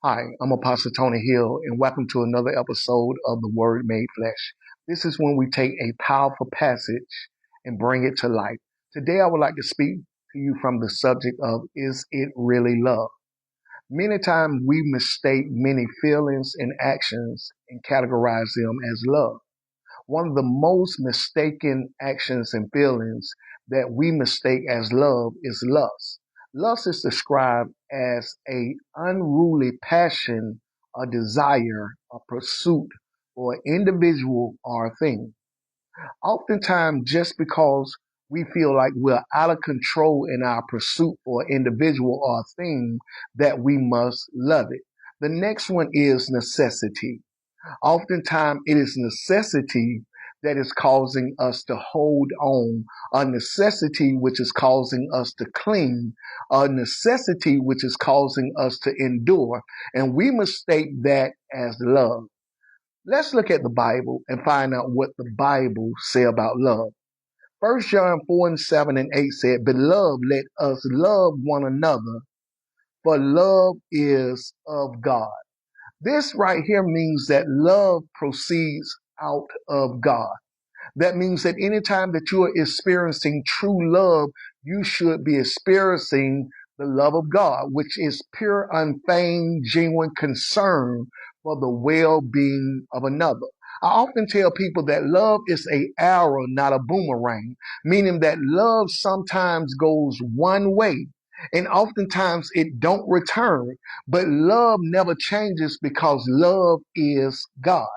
Hi, I'm Apostle Tony Hill, and welcome to another episode of The Word Made Flesh. This is when we take a powerful passage and bring it to life. Today, I would like to speak to you from the subject of, is it really love? Many times we mistake many feelings and actions and categorize them as love. One of the most mistaken actions and feelings that we mistake as love is lust. Lust is described as a unruly passion, a desire, a pursuit for an individual or a thing. Oftentimes, just because we feel like we're out of control in our pursuit for an individual or a thing, that we must love it. The next one is necessity. Oftentimes, it is necessity that is causing us to hold on, a necessity which is causing us to cling, a necessity which is causing us to endure, and we mistake that as love. Let's look at the Bible and find out what the Bible say about love. 1 John 4 and 7 and 8 said, "Beloved, let us love one another, for love is of God." This right here means that love proceeds out of God. That means that anytime that you are experiencing true love, you should be experiencing the love of God, which is pure, unfeigned, genuine concern for the well-being of another. I often tell people that love is a arrow, not a boomerang, meaning that love sometimes goes one way and oftentimes it don't return, but love never changes because love is God.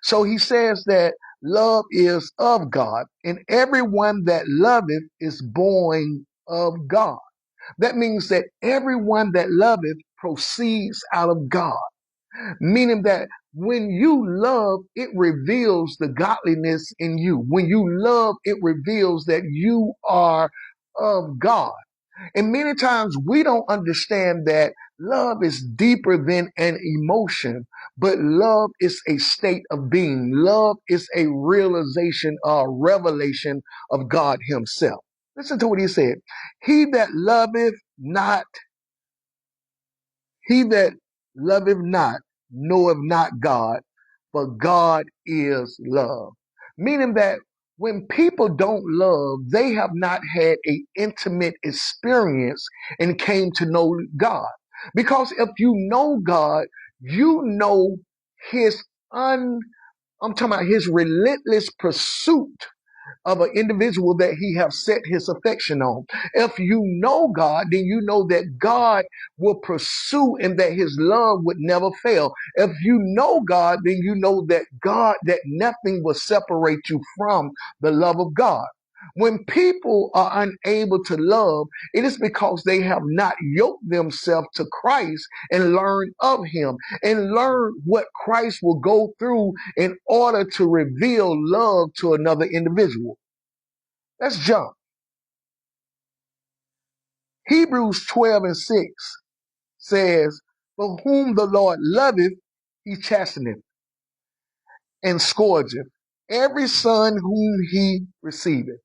So he says that love is of God, and everyone that loveth is born of God. That means that everyone that loveth proceeds out of God, meaning that when you love, it reveals the godliness in you. When you love, it reveals that you are of God. And many times we don't understand that love is deeper than an emotion, but love is a state of being. Love is a realization or revelation of God himself. Listen to what he said. He that loveth not, he that loveth not, knoweth not God, for God is love. Meaning that when people don't love, they have not had an intimate experience and came to know God. Because if you know God, you know his I'm talking about his relentless pursuit of an individual that he have set his affection on. If you know God, then you know that God will pursue and that his love would never fail. If you know God, then you know that that nothing will separate you from the love of God. When people are unable to love, it is because they have not yoked themselves to Christ and learned of him and learned what Christ will go through in order to reveal love to another individual. Let's jump. Hebrews 12 and 6 says, "For whom the Lord loveth, he chasteneth and scourgeth every son whom he receiveth."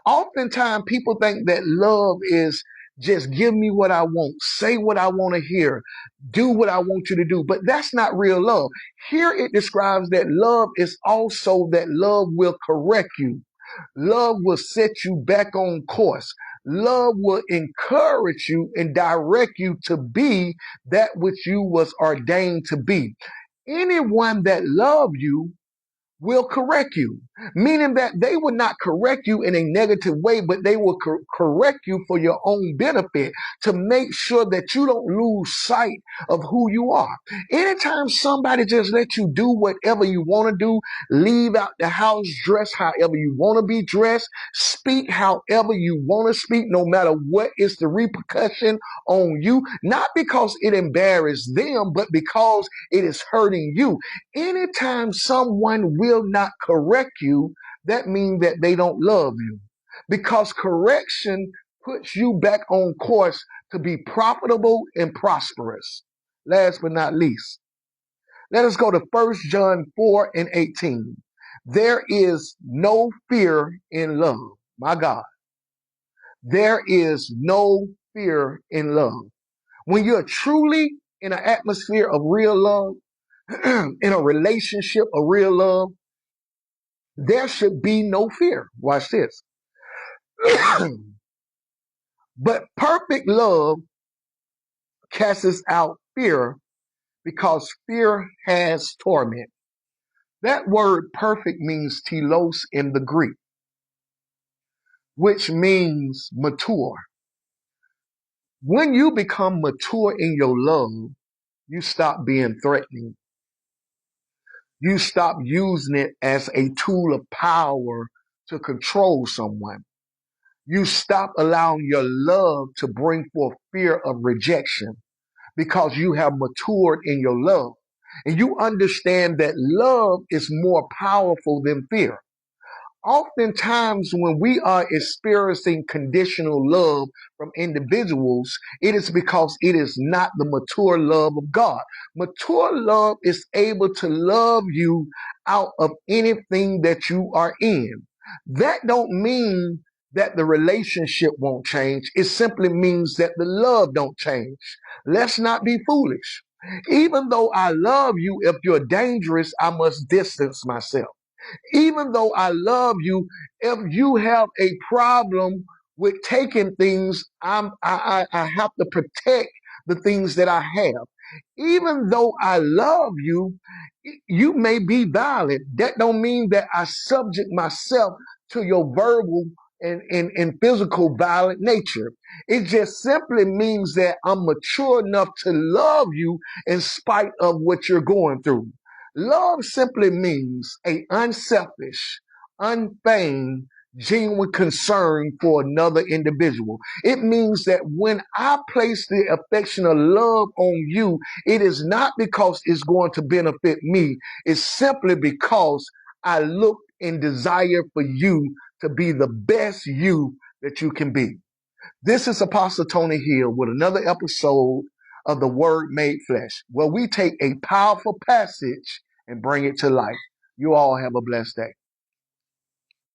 Oftentimes people think that love is just give me what I want, say what I want to hear, do what I want you to do. But that's not real love. Here it describes that love is also that love will correct you. Love will set you back on course. Love will encourage you and direct you to be that which you was ordained to be. Anyone that love you will correct you, meaning that they will not correct you in a negative way, but they will correct you for your own benefit to make sure that you don't lose sight of who you are. Anytime somebody just let you do whatever you want to do, leave out the house, dress however you want to be dressed, speak however you want to speak, no matter what is the repercussion on you, not because it embarrassed them, but because it is hurting you. Anytime someone will not correct you, that means that they don't love you. Because correction puts you back on course to be profitable and prosperous. Last but not least, let us go to 1 John 4 and 18. There is no fear in love. My God. There is no fear in love. When you're truly in an atmosphere of real love, in a relationship of real love, there should be no fear. Watch this. But perfect love casts out fear because fear has torment. That word perfect means telos in the Greek, which means mature. When you become mature in your love, you stop being threatening. You stop using it as a tool of power to control someone. You stop allowing your love to bring forth fear of rejection because you have matured in your love. And you understand that love is more powerful than fear. Oftentimes, when we are experiencing conditional love from individuals, it is because it is not the mature love of God. Mature love is able to love you out of anything that you are in. That don't mean that the relationship won't change. It simply means that the love don't change. Let's not be foolish. Even though I love you, if you're dangerous, I must distance myself. Even though I love you, if you have a problem with taking things, I have to protect the things that I have. Even though I love you, you may be violent. That don't mean that I subject myself to your verbal and physical violent nature. It just simply means that I'm mature enough to love you in spite of what you're going through. Love simply means a unselfish, unfeigned, genuine concern for another individual. It means that when I place the affection of love on you, it is not because it's going to benefit me. It's simply because I look and desire for you to be the best you that you can be. This is Apostle Tony Hill with another episode of The Word Made Flesh, where we take a powerful passage and bring it to life. You all have a blessed day.